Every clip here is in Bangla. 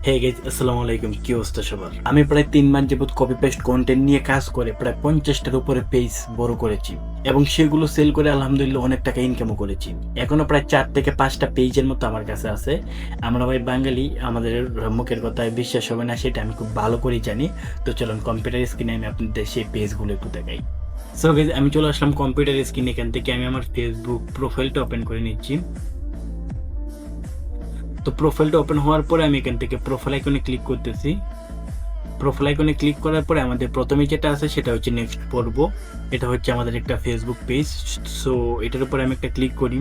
হে গাইস, আসসালামু আলাইকুম। কি অবস্থা সবার? আমি প্রায় 3 মাস যাবত কপি পেস্ট কন্টেন্ট নিয়ে কাজ করে প্রায় 50টার উপরে পেজ বড় করেছি এবং সেগুলো সেল করে আলহামদুলিল্লাহ অনেক টাকা ইনকামও করেছি। এখনো প্রায় 4 থেকে 5টা পেজের মতো আমার কাছে আছে। আমরা ভাই বাঙালি, আমাদের মুখের কথায় বিশ্বাস হবে না সেটা আমি খুব ভালো করেই জানি। তো চলুন কম্পিউটার স্ক্রিনে আমি আপনাদের সেই পেজগুলো একটু দেখাই। সো গাইস, আমি চলে আসলাম কম্পিউটার স্ক্রিনে। এখান থেকে আমি আমার ফেসবুক প্রোফাইলটা ওপেন করে নিচ্ছি। তো প্রোফাইলটা ওপেন হওয়ার পরে আমি এখান থেকে প্রোফাইল আইকনে ক্লিক করতেছি। প্রোফাইল আইকনে ক্লিক করার পরে আমাদের প্রথমে যেটা আছে সেটা হচ্ছে নেক্সট পড়ব। এটা হচ্ছে আমাদের একটা ফেসবুক পেজ। সো এটার উপরে আমি একটা ক্লিক করি।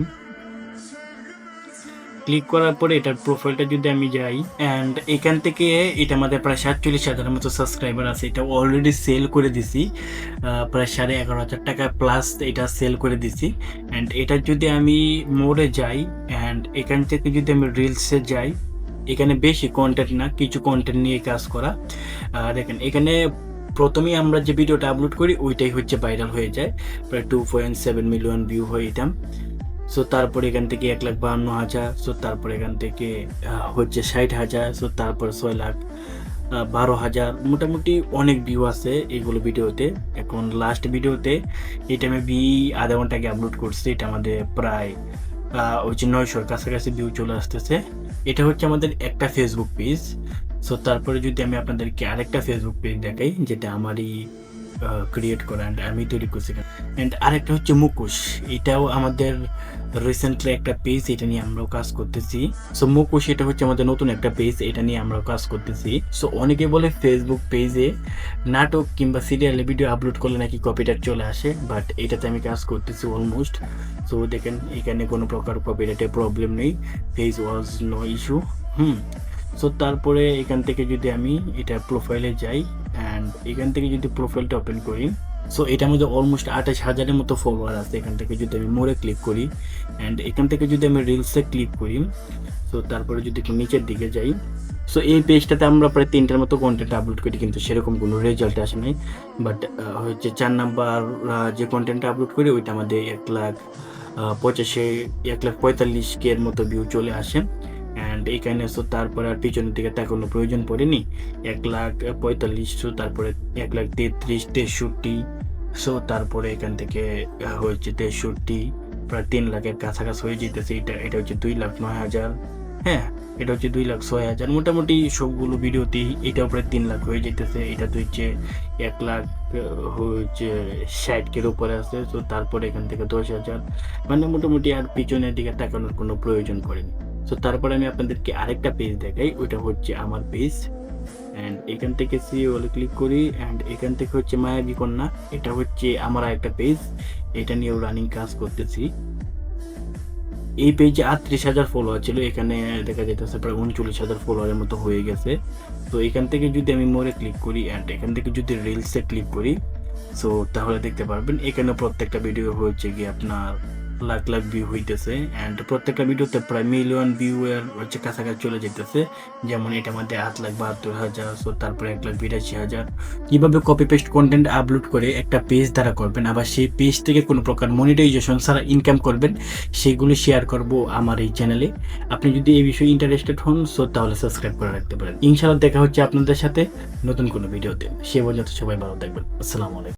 ক্লিক করার পরে এটার প্রোফাইলটা যদি আমি যাই অ্যান্ড এখান থেকে এটা আমাদের প্রায় 47,000 মতো সাবস্ক্রাইবার আছে। এটা অলরেডি সেল করে দিছি প্রায় 11,500 টাকা প্লাস এটা সেল করে দিছি। অ্যান্ড এটা যদি আমি মোড়ে যাই অ্যান্ড এখান থেকে যদি আমি রিলসে যাই, এখানে বেশি কন্টেন্ট না, কিছু কন্টেন্ট নিয়ে কাজ করা। দেখেন এখানে প্রথমেই আমরা যে ভিডিওটা আপলোড করি ওইটাই হচ্ছে ভাইরাল হয়ে যায়, প্রায় 2.7 মিলিয়ন ভিউ হয় এটা। সো তারপরে এখান থেকে 1,52,000। সো তারপরে এখান থেকে হচ্ছে 60,000। সো তারপর 6,12,000। মোটামুটি অনেক ভিউ আছে এগুলো ভিডিওতে। এখন লাস্ট ভিডিওতে এটা আমি আধা ঘন্টা আগে আপলোড করছি। এটা আমাদের প্রায় হচ্ছে 900-র কাছাকাছি ভিউ চলে আসতেছে। এটা হচ্ছে আমাদের একটা ফেসবুক পেজ। সো তারপরে যদি আমি আপনাদেরকে আরেকটা ফেসবুক পেজ দেখাই, যেটা আমারই ক্রিয়েট করা অ্যান্ড আমি তৈরি করছি। অ্যান্ড আরেকটা হচ্ছে মুকুশ। এটাও আমাদের রিসেন্টলি একটা পেজ, এটা নিয়ে আমরাও কাজ করতেছি। সো মুকুশ এটা হচ্ছে আমাদের নতুন একটা পেজ, এটা নিয়ে আমরাও কাজ করতেছি। সো অনেকে বলে ফেসবুক পেজে নাটক কিংবা সিরিয়ালে ভিডিও আপলোড করলে নাকি কপিরাইট চলে আসে, বাট এটাতে আমি কাজ করতেছি অলমোস্ট। সো দেখেন এখানে কোনো প্রকার কপিরাইটের প্রবলেম নেই, face was no issue. So তারপরে এখান থেকে যদি আমি এটা প্রোফাইলে যাই অ্যান্ড এখান থেকে যদি প্রোফাইলটা ওপেন করি, সো এটার মধ্যে অলমোস্ট 28,000-এর মতো ফলোয়ার আছে। এখান থেকে যদি আমি মোড়ে ক্লিক করি অ্যান্ড এখান থেকে যদি আমি রিলসে ক্লিক করি, সো তারপরে যদি একটু নিচের দিকে যাই, সো এই পেজটাতে আমরা প্রায় 3টার মতো কন্টেন্ট আপলোড করি, কিন্তু সেরকম কোনো রেজাল্ট আসে নাই। বাট হচ্ছে 4 নাম্বার যে কন্টেন্টটা আপলোড করি ওইটা আমাদের 1,45,000 এর মতো ভিউ চলে আসে। অ্যান্ড এইখানে সো তারপরে আর পিছনের দিকে তাকানোর প্রয়োজন পড়েনি। 1,45,000। সো তারপরে 1,33,000, 63। সো তারপরে এখান থেকে হচ্ছে 63, প্রায় 3 লাখের কাছাকাছি হয়ে যেতেছে। এটা হচ্ছে 2,09,000। হ্যাঁ, এটা হচ্ছে 2,06,000। মোটামুটি সবগুলো ভিডিওতেই এটাও প্রায় 3 লাখ হয়ে যেতেছে। এটা তো হচ্ছে 1,00,000 হচ্ছে 60 উপরে আছে। তো তারপরে এখান থেকে 10,000, মানে মোটামুটি আর পিছনের দিকে তাকানোর কোনো প্রয়োজন পড়েনি। সো তারপরে আমি আপনাদেরকে আরেকটা পেজ দেখাই, ওইটা হচ্ছে আমার পেজ। অ্যান্ড এখান থেকে সিওলে ক্লিক করি অ্যান্ড এখান থেকে হচ্ছে মায়াবী কন্যা। এটা হচ্ছে আমার একটা পেজ, এটা নিয়েও রানিং কাজ করতেছি। এই পেজে 38,000 ফলোয়ার ছিল, এখানে দেখা যাইতেছে প্রায় 39,000 ফলোয়ারের মতো হয়ে গেছে। তো এখান থেকে যদি আমি মোরে ক্লিক করি অ্যান্ড এখান থেকে যদি রিলসে ক্লিক করি, সো তাহলে দেখতে পারবেন এখানে প্রত্যেকটা ভিডিও হচ্ছে গিয়ে আপনার লাখ লাখ ভিউ হইতেছে অ্যান্ড প্রত্যেকটা ভিডিওতে প্রায় মিলিয়ন ভিউ এর হচ্ছে কাছাকাছি চলে যেতেছে। যেমন এটা মধ্যে 8,72,000। সো তারপরে 1,82,000। কিভাবে কপি পেস্ট কন্টেন্ট আপলোড করে একটা পেজ দ্বারা করবেন, আবার সেই পেজ থেকে কোনো প্রকার মনিটাইজেশন ছাড়া ইনকাম করবেন, সেগুলি শেয়ার করব আমার এই চ্যানেলে। আপনি যদি এই বিষয়ে ইন্টারেস্টেড হন, সো তাহলে সাবস্ক্রাইব করে রাখতে পারেন। ইনশাআল্লাহ দেখা হচ্ছে আপনাদের সাথে নতুন কোনো ভিডিওতে। সে পর্যন্ত সবাই ভালো থাকবেন। আসসালামু আলাইকুম।